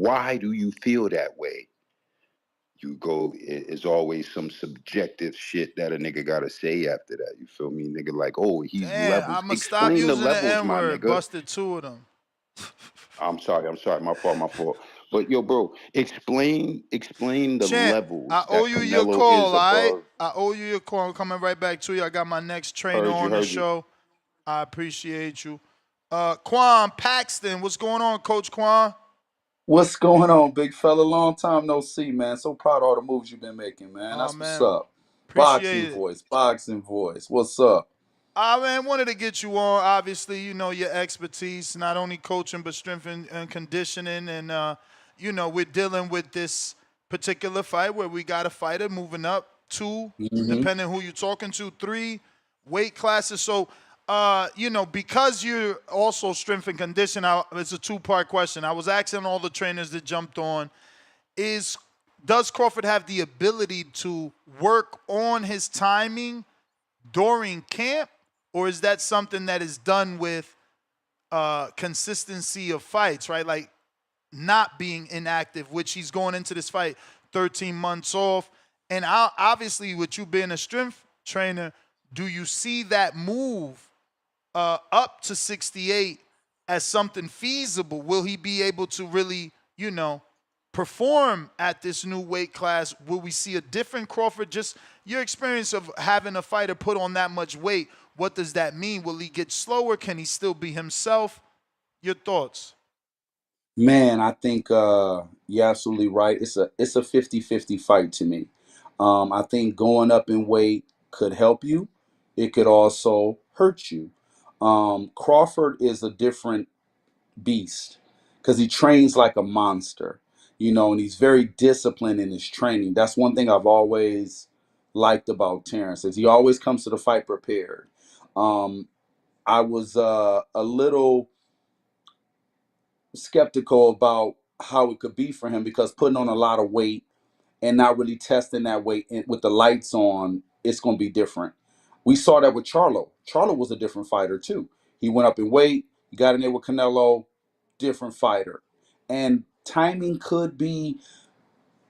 why do you feel that way? You go, it's always some subjective shit that a nigga gotta say after that. You feel me, nigga? Like, oh, he's Damn, levels. I'ma stop Explain the using the levels, N my word. nigga. Busted two of them. I'm sorry, my fault, my fault. But yo, bro, explain the Champ, I levels owe that you your Canelo call, is all right? above. I owe you your call. I'm coming right back to you. I got my next trainer Heard you, on the heard you. show. I appreciate you. Quan Paxton, what's going on, Coach Quan? What's going on, big fella? Long time no see, man. So proud of all the moves you've been making, man. Oh That's what's man, up. appreciate Boxing it. voice, boxing voice. What's up? I man wanted to get you on. Obviously, you know your expertise, not only coaching but strength and conditioning, and we're dealing with this particular fight where we got a fighter moving up two, Hmm. depending who you're talking to, three weight classes. So, because you're also strength and condition, it's a two-part question. I was asking all the trainers that jumped on, is does Crawford have the ability to work on his timing during camp, or is that something that is done with consistency of fights, right? Like not being inactive, which he's going into this fight 13 months off. And obviously, with you being a strength trainer, do you see that move up to 68 as something feasible? Will he be able to really, perform at this new weight class? Will we see a different Crawford? Just your experience of having a fighter put on that much weight, what does that mean? Will he get slower? Can he still be himself? Your thoughts? Man, I think you're absolutely right. It's a 50-50 fight to me. I think going up in weight could help you. It could also hurt you. Crawford is a different beast because he trains like a monster, and he's very disciplined in his training. That's one thing I've always liked about Terrence is he always comes to the fight prepared. Um, I was a little skeptical about how it could be for him because putting on a lot of weight and not really testing that weight with the lights on, it's going to be different. We saw that with Charlo. Charlo was a different fighter too. He went up in weight. He got in there with Canelo, different fighter. And timing could be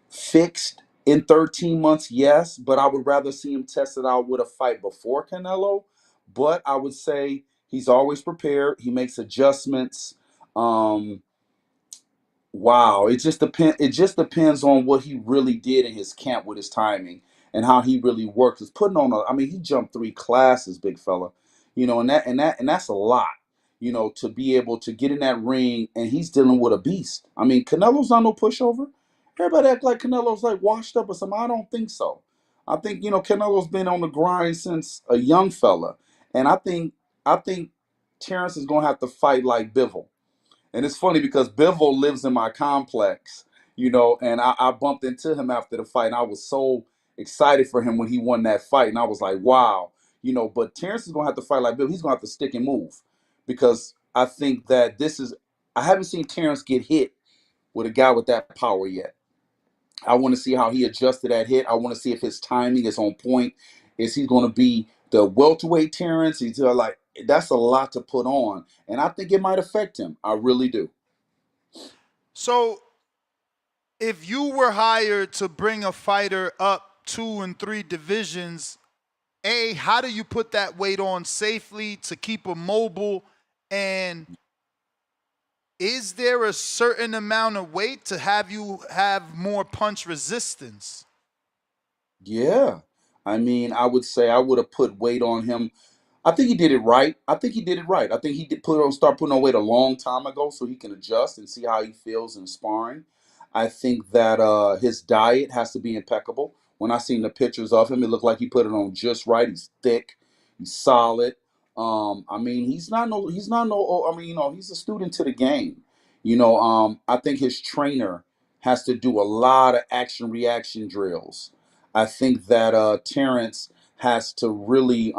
fixed in 13 months, yes, but I would rather see him test it out with a fight before Canelo. But I would say he's always prepared. He makes adjustments. Um, Wow, it just depends on what he really did in his camp with his timing and how he really works. Is putting on a I mean, he jumped three classes, big fella. And that's a lot, to be able to get in that ring and he's dealing with a beast. I mean, Canelo's not no pushover. Everybody act like Canelo's like washed up or something. I don't think so. I think, Canelo's been on the grind since a young fella. And I think Terrence is gonna have to fight like Bivol. And it's funny because Bivol lives in my complex, and I bumped into him after the fight, and I was so excited for him when he won that fight. And I was like, wow, but Terrence is going to have to fight like Bivol. He's going to have to stick and move because I think that I haven't seen Terrence get hit with a guy with that power yet. I want to see how he adjusted that hit. I want to see if his timing is on point. Is he going to be the welterweight Terrence? He's like, that's a lot to put on. And I think it might affect him. I really do. So, if you were hired to bring a fighter up two and three divisions, how do you put that weight on safely to keep him mobile? And is there a certain amount of weight to have you have more punch resistance? Yeah. I mean, I would say I would have put weight on him. I think he did it right. I think he did it right. I think he did start putting on weight a long time ago so he can adjust and see how he feels in sparring. I think that his diet has to be impeccable. When I seen the pictures of him, it looked like he put it on just right. He's thick, he's solid. I mean, I mean, he's a student to the game. I think his trainer has to do a lot of action reaction drills. I think that Terrence has to really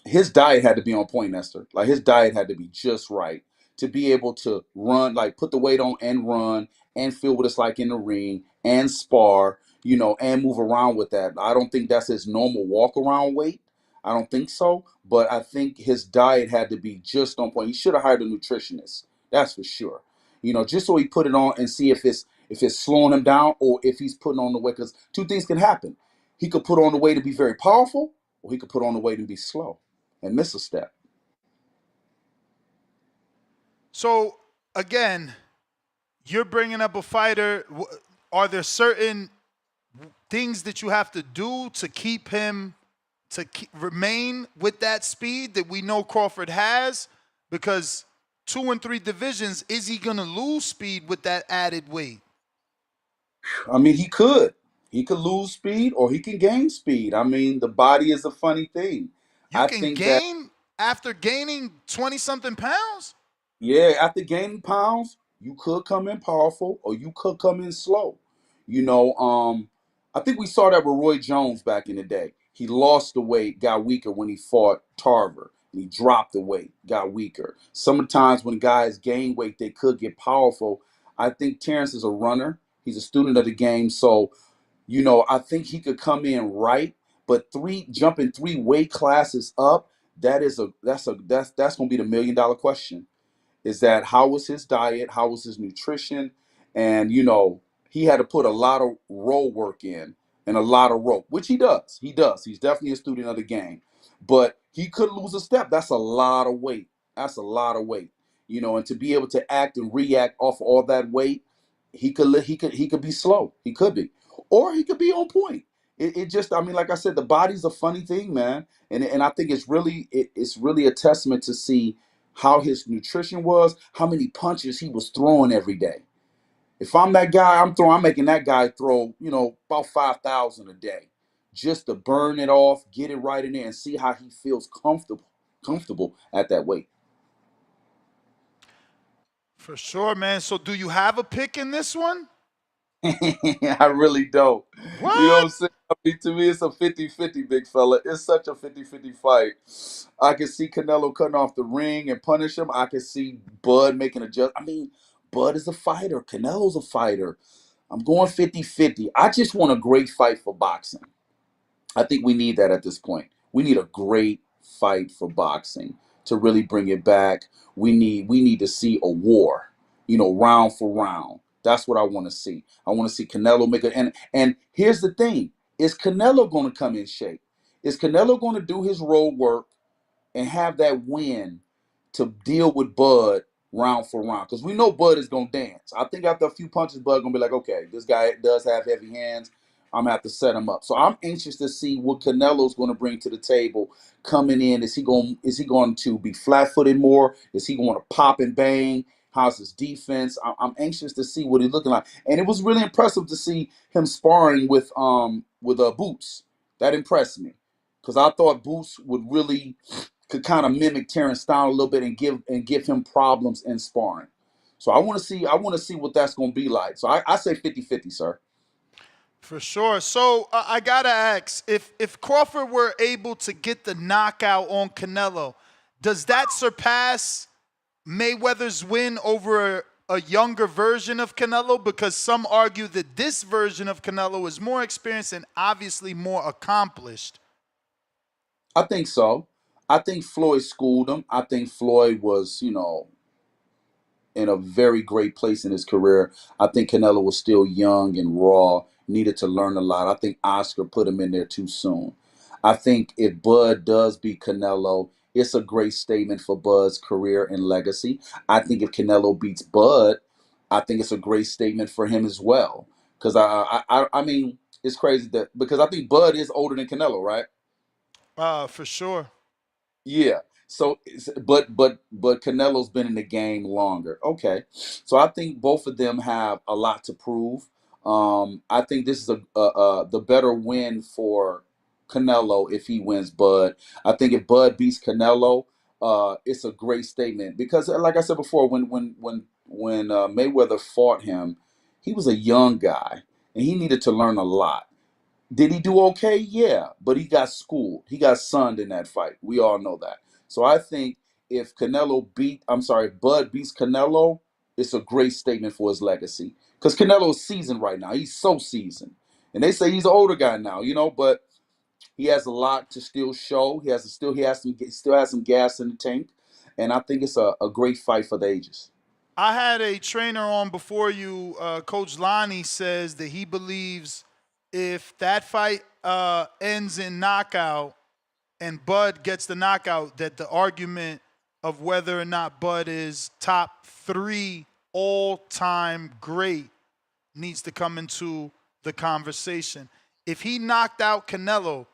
his diet had to be on point, Nestor. Like his diet had to be just right to be able to run, like put the weight on and run and feel what it's like in the ring and spar, and move around with that. I don't think that's his normal walk around weight. I don't think so. But I think his diet had to be just on point. He should have hired a nutritionist. That's for sure. just so he put it on and see if it's slowing him down or if he's putting on the weight. Because two things can happen. He could put on the weight to be very powerful, or he could put on the weight and be slow and miss a step. So again, you're bringing up a fighter. Are there certain things that you have to do to keep him remain with that speed that we know Crawford has? Because 2 and 3 divisions, is he gonna lose speed with that added weight? I mean, he could. He could lose speed or he can gain speed. I mean, the body is a funny thing. You I can think that, gain after gaining 20 something pounds? yeah, after gaining pounds, you could come in powerful or you could come in slow. You know, I think we saw that with Roy Jones back in the day. He lost the weight, got weaker when he fought Tarver. And he dropped the weight, got weaker. Sometimes when guys gain weight, they could get powerful. I think Terrence is a runner. He's a student of the game. So, I think he could come in right, but jumping 3 weight classes up, that's gonna be the $1 million question, is that how was his diet, how was his nutrition, and he had to put a lot of roll work in and a lot of rope, which he does. He does. He's definitely a student of the game, but he could lose a step. That's a lot of weight. That's a lot of weight. And to be able to act and react off all that weight, he could be slow. He could be, or he could be on point. It just, I mean, like I said, the body's a funny thing, man, and I think it's really a testament to see how his nutrition was, how many punches he was throwing every day. If I'm that guy, I'm making that guy throw, about 5,000 a day, just to burn it off, get it right in there, and see how he feels comfortable at that weight. For sure, man. So do you have a pick in this one? I really don't. You know what What? I'm saying? I mean, to me, it's a 50-50, big fella. It's such a 50-50 fight. I can see Canelo cutting off the ring and punish him. I can see Bud making a judge. I mean, Bud is a fighter. Canelo's a fighter. I'm going 50-50. I just want a great fight for boxing. I think we need that at this point. We need a great fight for boxing to really bring it back. We need to see a war, round for round. That's what I want to see. I want to see Canelo make it. And here's the thing: is Canelo going to come in shape? Is Canelo going to do his road work and have that win to deal with Bud round for round? Because we know Bud is gonna dance. I think after a few punches, Bud gonna be like, okay, this guy does have heavy hands. I'm gonna have to set him up. So I'm anxious to see what Canelo's gonna bring to the table coming in. Is he going to be flat-footed more? Is he going to pop and bang? How's his defense? I'm anxious to see what he's looking like. And it was really impressive to see him sparring with Boots. That impressed me because I thought Boots would really could kind of mimic Terrence style a little bit and give him problems in sparring. So I want to see what that's going to be like. So I say 50-50, sir. For sure. So I gotta ask, if Crawford were able to get the knockout on Canelo, does that surpass Mayweather's win over a younger version of Canelo? Because some argue that this version of Canelo is more experienced and obviously more accomplished. I think so. I think Floyd schooled him. I think Floyd was, in a very great place in his career. I think Canelo was still young and raw, needed to learn a lot. I think Oscar put him in there too soon. I think if Bud does beat Canelo, it's a great statement for Bud's career and legacy. I think if Canelo beats Bud, I think it's a great statement for him as well. Because I mean, it's crazy that because I think Bud is older than Canelo, right? For sure. Yeah. So, but Canelo's been in the game longer. Okay. So I think both of them have a lot to prove. I think this is the better win for Canelo if he wins Bud. I think if Bud beats Canelo, it's a great statement because, like I said before, when Mayweather fought him, he was a young guy and he needed to learn a lot. Did he do okay? Yeah, but he got schooled. He got sunned in that fight. We all know that. So I think if Bud beats Canelo, it's a great statement for his legacy. Because Canelo's seasoned right now. He's so seasoned. And they say he's an older guy now, but he has a lot to still show. He still has some gas in the tank. And I think it's a great fight for the ages. I had a trainer on before you, Coach Lonnie says that he believes if that fight ends in knockout and Bud gets the knockout, that the argument of whether or not Bud is top 3 all-time great needs to come into the conversation. If he knocked out Canelo,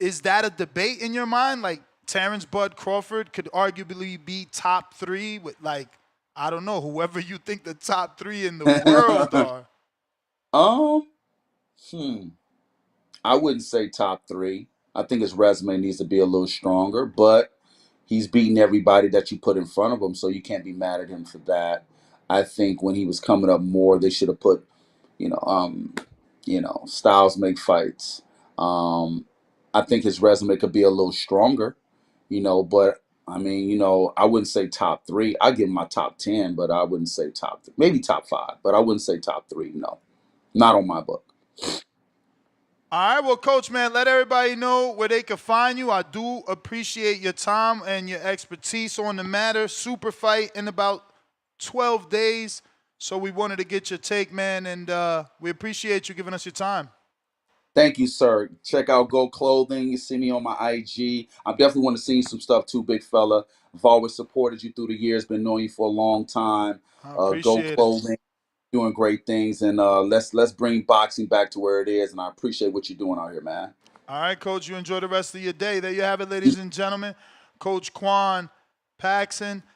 is that a debate in your mind? Like Terrence Bud Crawford could arguably be top 3 with, like, I don't know, whoever you think the top 3 in the world are. um, hmm. I wouldn't say top 3. I think his resume needs to be a little stronger, but he's beaten everybody that you put in front of him, so you can't be mad at him for that. I think when he was coming up more, they should have put, you know, styles make fights. Um, I think his resume could be a little stronger, but I mean, I wouldn't say top 3. I give him my top 10, but I wouldn't say top 3. Maybe top 5, but I wouldn't say top 3. No, not on my book. All right, well, Coach, man, let everybody know where they can find you. I do appreciate your time and your expertise on the matter. Super fight in about 12 days. So we wanted to get your take, man, and we appreciate you giving us your time. Thank you, sir. Check out Go Clothing. You see me on my IG. I definitely want to see some stuff too, big fella. I've always supported you through the years. Been knowing you for a long time. I Go appreciate it. Clothing, doing great things, and let's bring boxing back to where it is. And I appreciate what you're doing out here, man. All right, Coach, you enjoy the rest of your day. There you have it, ladies and gentlemen. Coach Quan Paxton.